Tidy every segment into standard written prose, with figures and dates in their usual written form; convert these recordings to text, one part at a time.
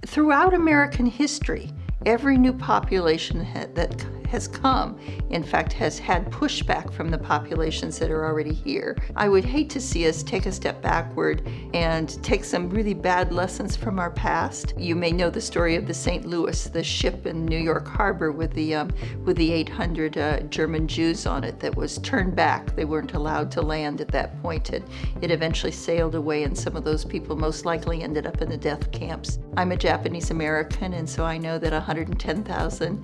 Throughout American history, every new population that has come, in fact, has had pushback from the populations that are already here. I would hate to see us take a step backward and take some really bad lessons from our past. You may know the story of the St. Louis, the ship in New York Harbor with the 800 German Jews on it that was turned back. They weren't allowed to land at that point. It eventually sailed away, and some of those people most likely ended up in the death camps. I'm a Japanese American, and so I know that 110,000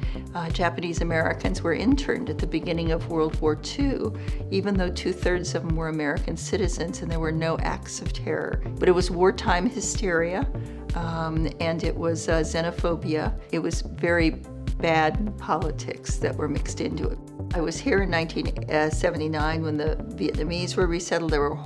Japanese Americans were interned at the beginning of World War II, even though 2/3 of them were American citizens and there were no acts of terror. But it was wartime hysteria, and it was xenophobia. It was very bad politics that were mixed into it. I was here in 1979 when the Vietnamese were resettled. There were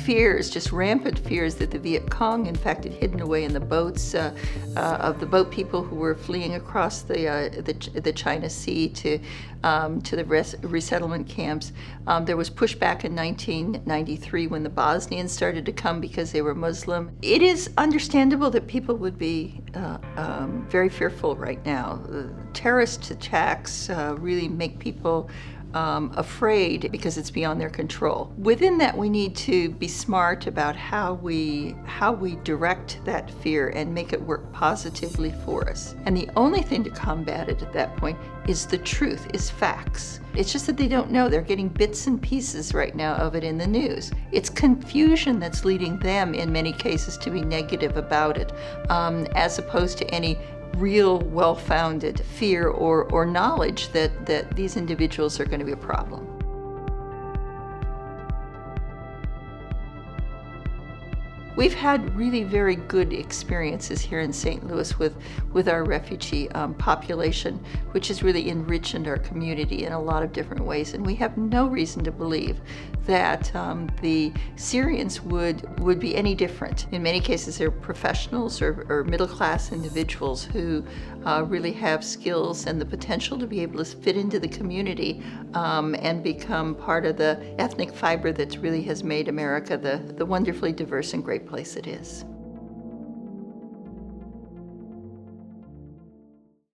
fears, just rampant fears, that the Viet Cong, in fact, had hidden away in the boats of the boat people who were fleeing across the China Sea to the resettlement camps. There was pushback in 1993 when the Bosnians started to come because they were Muslim. It is understandable that people would be very fearful right now. Terrorist attacks really make people afraid because it's beyond their control. Within that, we need to be smart about how we direct that fear and make it work positively for us. And the only thing to combat it at that point is the truth, is facts. It's just that they don't know. They're getting bits and pieces right now of it in the news. It's confusion that's leading them, in many cases, to be negative about it, as opposed to any real well-founded fear or knowledge that these individuals are going to be a problem. We've had really very good experiences here in St. Louis with our refugee population, which has really enriched our community in a lot of different ways. And we have no reason to believe that the Syrians would be any different. In many cases, they're professionals or middle-class individuals who really have skills and the potential to be able to fit into the community and become part of the ethnic fiber that really has made America the wonderfully diverse and great place it is.